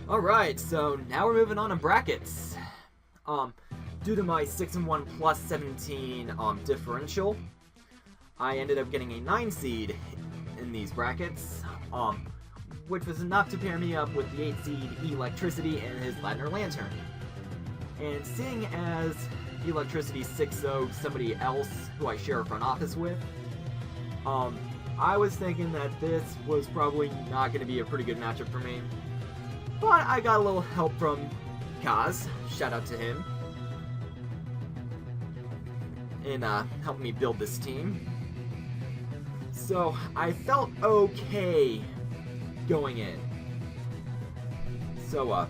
Alright, so now we're moving on to brackets. Due to my 6-1 plus 17 differential, I ended up getting a 9 seed in these brackets, which was enough to pair me up with the 8 seed Electricity and his Ladner Lantern. And seeing as Electricity 6-0'd somebody else who I share a front office with, I was thinking that this was probably not going to be a pretty good matchup for me. But I got a little help from Kaz, shout out to him, in helping me build this team. So I felt okay going in. So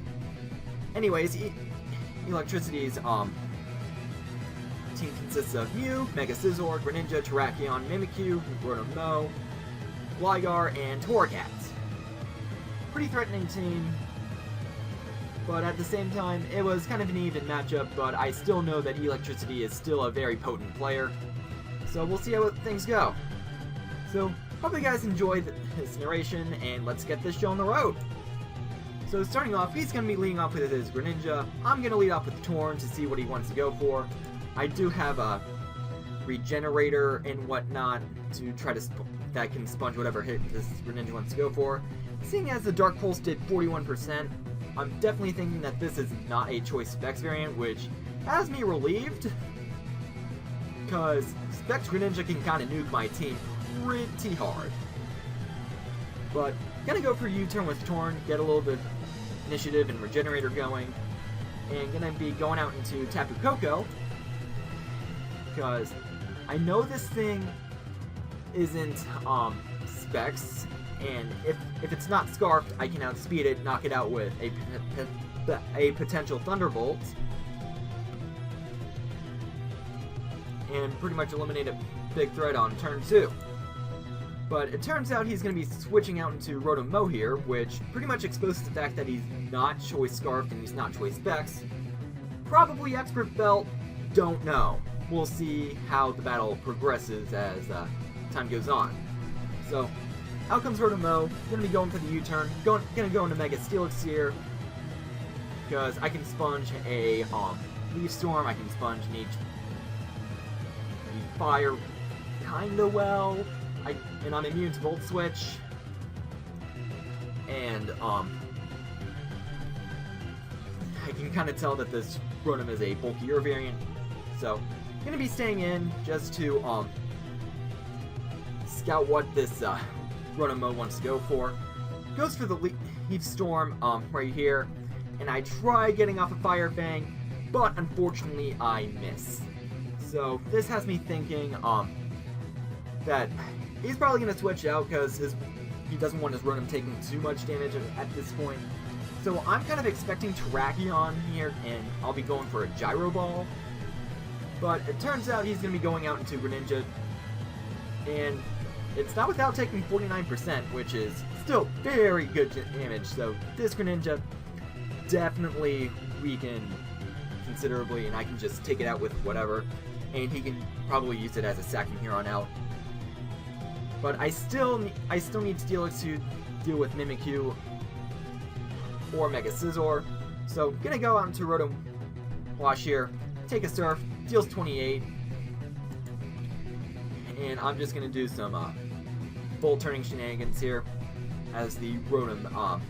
anyways, Electricity's team consists of Mew, Mega Scizor, Greninja, Terrakion, Mimikyu, Rotom-Wash, Gligar, and Torracat. Pretty threatening team, but at the same time, it was kind of an even matchup, but I still know that Electricity is still a very potent player. So we'll see how things go. So, hope you guys enjoyed this narration, and let's get this show on the road. So starting off, he's going to be leading off with his Greninja. I'm going to lead off with Torn to see what he wants to go for. I do have a Regenerator and whatnot to try to that can sponge whatever hit this Greninja wants to go for. Seeing as the Dark Pulse did 41%, I'm definitely thinking that this is not a Choice Specs variant, which has me relieved, because Specs Greninja can kind of nuke my team pretty hard. But gonna go for U-turn with Torn, get a little bit of initiative and Regenerator going, and gonna be going out into Tapu Koko, because I know this thing isn't Specs, and if it's not Scarfed, I can outspeed it, knock it out with a potential Thunderbolt, and pretty much eliminate a big threat on turn 2. But it turns out he's going to be switching out into Rotom-Wash here, which pretty much exposes the fact that he's not Choice Scarfed and he's not Choice Specs. Probably Expert Belt, don't know. We'll see how the battle progresses as time goes on. So, out comes Rotom-Wash, going to be going for the U-turn, going to go into Mega Steelix here, because I can sponge a Leaf Storm, I can sponge an Fire kinda well, and I'm immune to Volt Switch, and I can kind of tell that this Rotom is a bulkier variant, so I'm gonna be staying in just to scout what this Rotom-Wash wants to go for. Goes for the Leaf Storm right here, and I try getting off a Fire Fang, but unfortunately I miss. So this has me thinking that he's probably going to switch out because he doesn't want his Rotom taking too much damage at this point. So I'm kind of expecting Terrakion here, and I'll be going for a Gyro Ball. But it turns out he's going to be going out into Greninja, and it's not without taking 49%, which is still very good damage. So this Greninja definitely weakened considerably, and I can just take it out with whatever, and he can probably use it as a sack from here on out. But I still need Steelix to deal with Mimikyu or Mega Scizor. So gonna go out into Rotom-Wash here, take a Surf, deals 28, and I'm just gonna do some Volt turning shenanigans here as the Rotom-Wash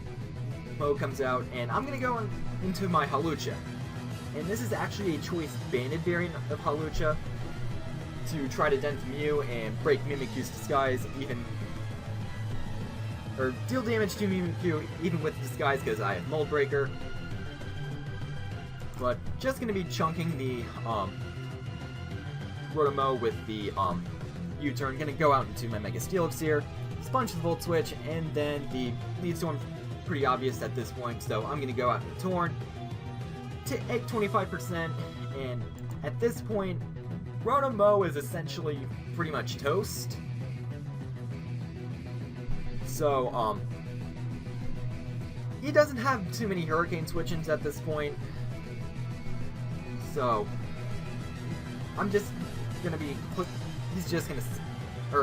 comes out, and I'm gonna go into my Hawlucha. And this is actually a Choice Banded variant of Hawlucha to try to dent Mew and break Mimikyu's disguise, or deal damage to Mimikyu even with disguise because I have Mold Breaker. But just gonna be chunking the Rotom-Wash with the U-turn. Gonna go out into my Mega Steelix here, sponge the Volt Switch, and then the Lead Storm pretty obvious at this point, so I'm gonna go out into Torn. Take 25%, and at this point, Rotom-Wash is essentially pretty much toast. So, he doesn't have too many Hurricane switch-ins at this point. So, I'm just gonna be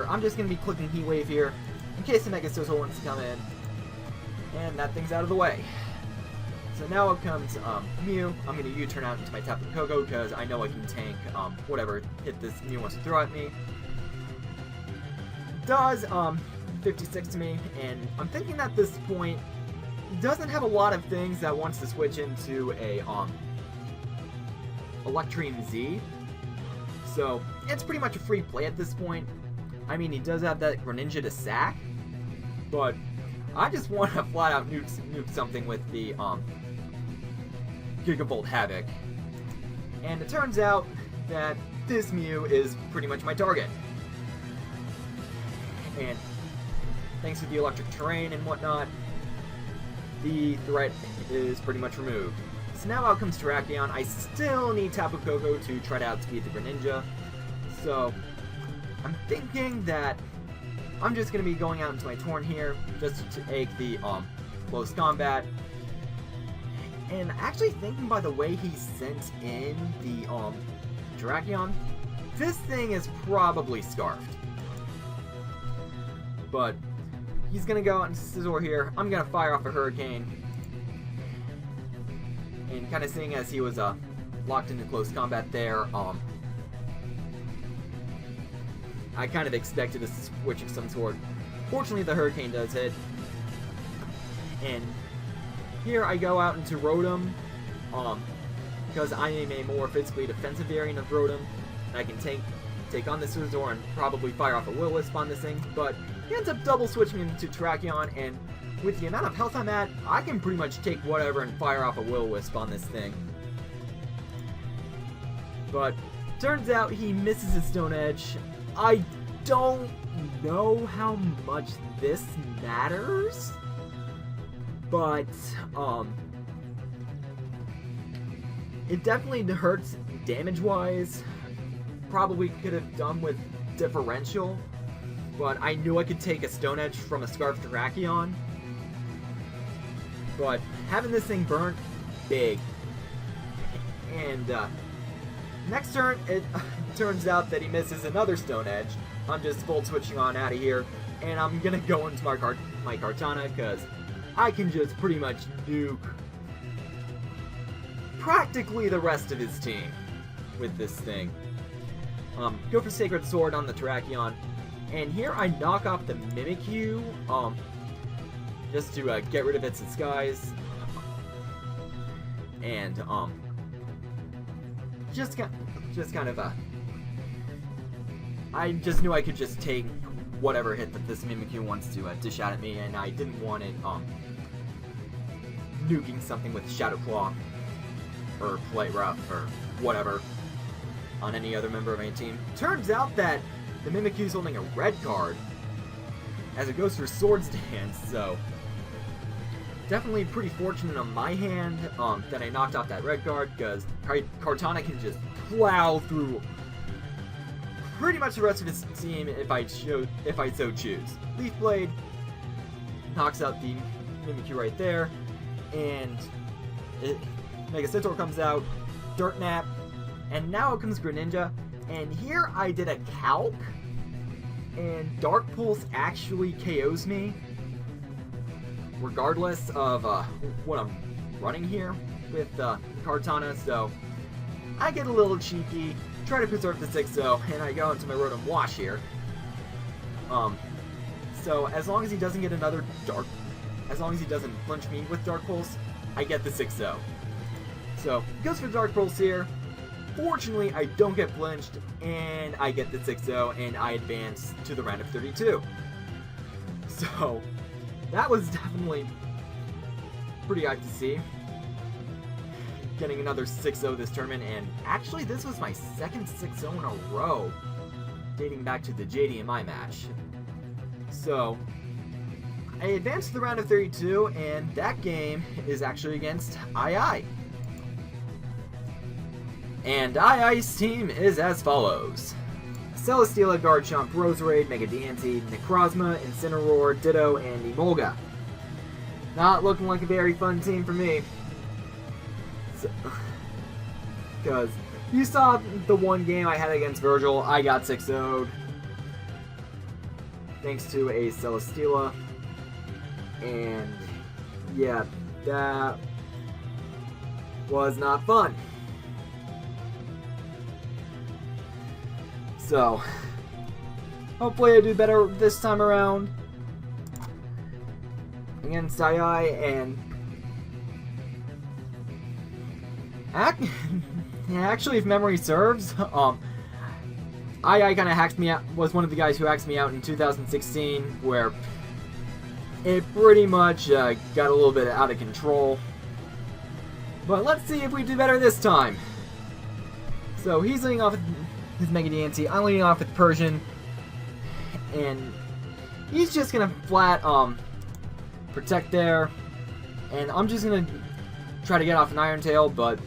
I'm just gonna be clicking Heat Wave here in case the Mega Scizor wants to come in, and that thing's out of the way. So now up comes Mew. I'm going to U-turn out into my Tapu Koko because I know I can tank whatever hit this Mew wants to throw at me. Does 56 to me, and I'm thinking at this point doesn't have a lot of things that wants to switch into a Electrium Z. So it's pretty much a free play at this point. I mean, he does have that Greninja to sack, but I just want to flat out nuke something with the Gigavolt Havoc. And it turns out that this Mew is pretty much my target. And thanks to the electric terrain and whatnot, the threat is pretty much removed. So now out comes Terrakion. I still need Tapu Koko to try to outspeed the Greninja. So I'm thinking that I'm just going to be going out into my Torn here, just to take the close combat. And actually thinking by the way he sent in the Terrakion, this thing is probably Scarfed. But he's going to go out into Scizor here. I'm going to fire off a Hurricane. And kind of seeing as he was locked into close combat there, I kind of expected a switch of some sort. Fortunately, the Hurricane does hit. And here I go out into Rotom, because I am a more physically defensive variant of Rotom. And I can take on the Scizor and probably fire off a Will-O-Wisp on this thing. But he ends up double switching into Terrakion, and with the amount of health I'm at, I can pretty much take whatever and fire off a Will-O-Wisp on this thing. But turns out he misses his Stone Edge. I don't know how much this matters, but it definitely hurts damage-wise. Probably could have done with differential, but I knew I could take a Stone Edge from a Scarf Terrakion. But having this thing burnt, big. And next turn, it turns out that he misses another Stone Edge. I'm just full switching on out of here, and I'm gonna go into my Kartana because I can just pretty much nuke practically the rest of his team with this thing. Go for Sacred Sword on the Terrakion, and here I knock off the Mimikyu, just to get rid of its disguise, and just kind of I just knew I could just take whatever hit that this Mimikyu wants to dish out at me, and I didn't want it nuking something with Shadow Claw or Polite Rough or whatever on any other member of my team. Turns out that the Mimikyu's holding a red card as it goes for Swords Dance, so definitely pretty fortunate on my hand that I knocked off that red card, because Kartana can just plow through pretty much the rest of his team if I so choose. Leaf Blade knocks out the Mimikyu right there, and Mega Scizor comes out, Dirt Nap, and now it comes Greninja, and here I did a calc, and Dark Pulse actually KOs me, regardless of what I'm running here with Kartana, so I get a little cheeky, try to preserve the 6-0, and I go into my Rotom-Wash here. So as long as he doesn't get another as long as he doesn't flinch me with Dark Pulse, I get the 6-0. So, goes for Dark Pulse here. Fortunately, I don't get flinched, and I get the 6-0, and I advance to the round of 32. So, that was definitely pretty hyped to see. Getting another 6-0 this tournament, and actually this was my second 6-0 in a row, dating back to the JDMI match. So, I advanced to the round of 32, and that game is actually against II. And II's team is as follows: Celesteela, Garchomp, Roserade, Mega Diancie, Necrozma, Incineroar, Ditto, and Emolga. Not looking like a very fun team for me. Because you saw the one game I had against Virgil, I got 6-0'd. Thanks to a Celesteela. And yeah, that was not fun. So, hopefully I do better this time around against II, and actually, if memory serves, II kind of hacked me out, was one of the guys who hacked me out in 2016, where it pretty much got a little bit out of control. But let's see if we do better this time. So he's leading off with his Mega DNT, I'm leading off with Persian, and he's just gonna flat protect there, and I'm just gonna try to get off an Iron Tail, but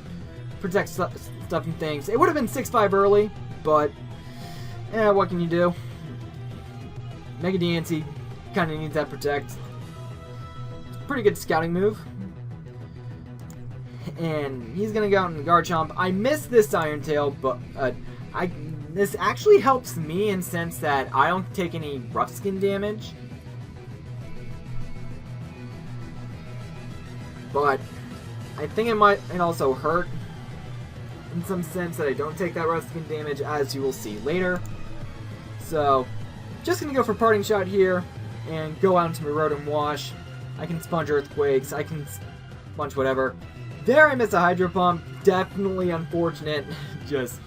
protect stuff and things. It would have been 6-5 early, but what can you do? Mega DNT kind of needs that protect. Pretty good scouting move. And he's gonna go out in Garchomp. I missed this Iron Tail, but this actually helps me in the sense that I don't take any rough skin damage. But I think it might also hurt in some sense that I don't take that rough skin damage, as you will see later. So, just gonna go for Parting Shot here and go out into my Rotom-Wash. I can sponge Earthquakes, I can sponge whatever. There I miss a Hydro Pump, definitely unfortunate. Just,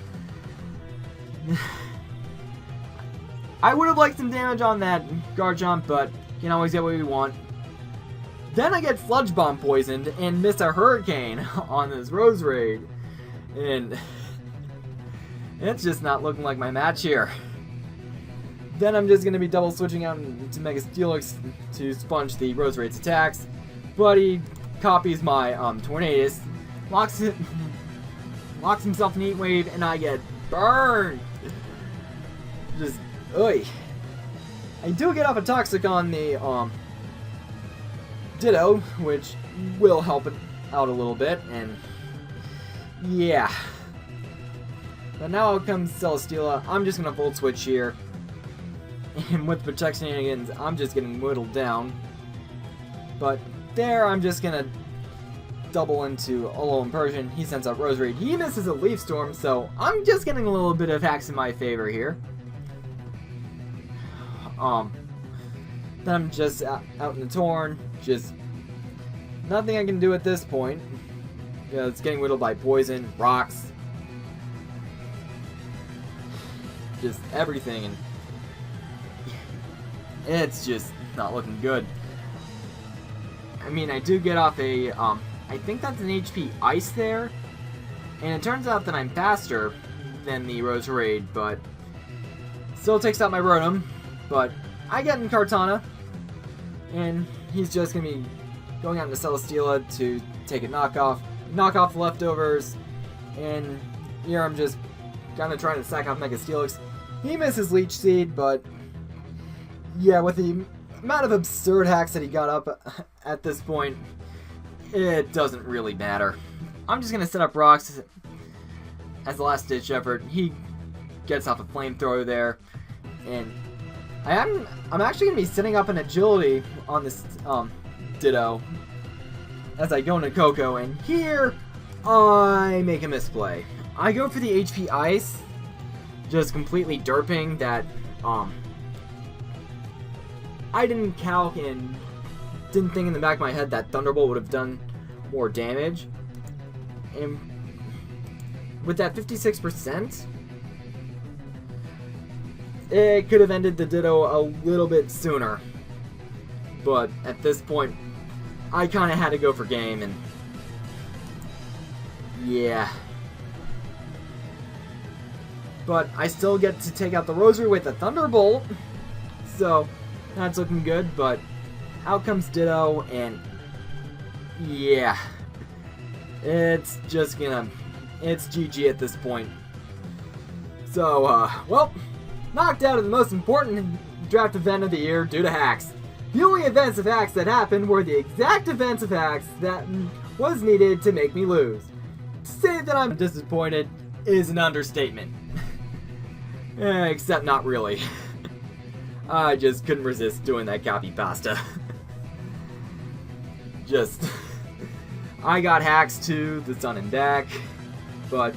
I would have liked some damage on that Garchomp, but you can always get what we want. Then I get Sludge Bomb poisoned and miss a Hurricane on this Roserade. And it's just not looking like my match here. Then I'm just going to be double switching out into Mega Steelix to sponge the Roserade's attacks. But he copies my Tornadus, locks himself in Heat Wave, and I get burned. Just, oi. I do get off a Toxic on the Ditto, which will help it out a little bit, and yeah. But now out comes Celesteela. I'm just gonna Volt Switch here. And with Protect Shenanigans, I'm just getting whittled down. But there, I'm just gonna double into Alolan Persian. He sends out Roserade. He misses a Leaf Storm, so I'm just getting a little bit of hacks in my favor here. Then I'm just out in the Torn. Just nothing I can do at this point. Yeah, it's getting whittled by Poison, Rocks, just everything, and it's just not looking good. I mean, I do get off a, I think that's an HP Ice there, and it turns out that I'm faster than the Roserade, but still takes out my Rotom. But I get in Kartana, and he's just going to be going out into Celesteela to take a knock off the leftovers, and here I'm just kind of trying to sack off Mega Steelix. He misses Leech Seed, but yeah, with the amount of absurd hacks that he got up at this point, it doesn't really matter. I'm just going to set up Rocks as the last ditch effort. He gets off a Flamethrower there, and I'm actually going to be setting up an Agility on this Ditto as I go into Coco, and here I make a misplay. I go for the HP Ice, just completely derping that I didn't calc and didn't think in the back of my head that Thunderbolt would have done more damage. And with that 56%, it could have ended the Ditto a little bit sooner. But at this point, I kind of had to go for game, and yeah. But I still get to take out the Rosary with a Thunderbolt, so that's looking good. But out comes Ditto, and yeah, it's just gonna, it's GG at this point. So, well, knocked out of the most important draft event of the year due to hacks. The only events of hacks that happened were the exact events of hacks that was needed to make me lose. To say that I'm disappointed is an understatement. Except not really. I just couldn't resist doing that copy pasta. Just, I got hacks too, that's on in deck, but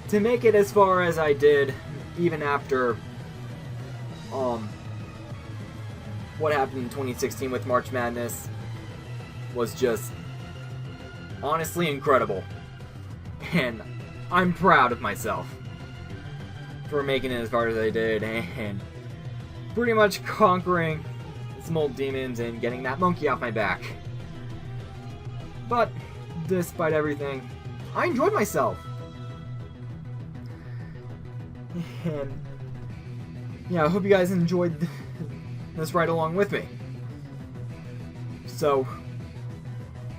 to make it as far as I did, even after what happened in 2016 with March Madness, was just honestly incredible. And I'm proud of myself for making it as far as I did and pretty much conquering some old demons and getting that monkey off my back. But despite everything, I enjoyed myself. And yeah, I hope you guys enjoyed this ride along with me. So,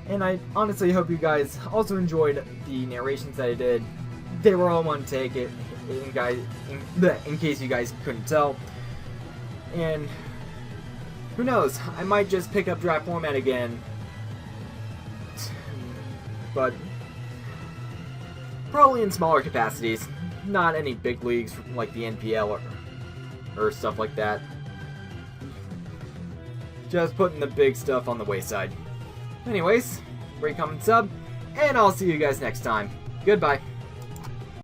and I honestly hope you guys also enjoyed the narrations that I did. They were all one take, in case you guys couldn't tell. And who knows, I might just pick up draft format again. But probably in smaller capacities, not any big leagues like the NPL or stuff like that. Just putting the big stuff on the wayside. Anyways, rate, comment, sub, and I'll see you guys next time. Goodbye.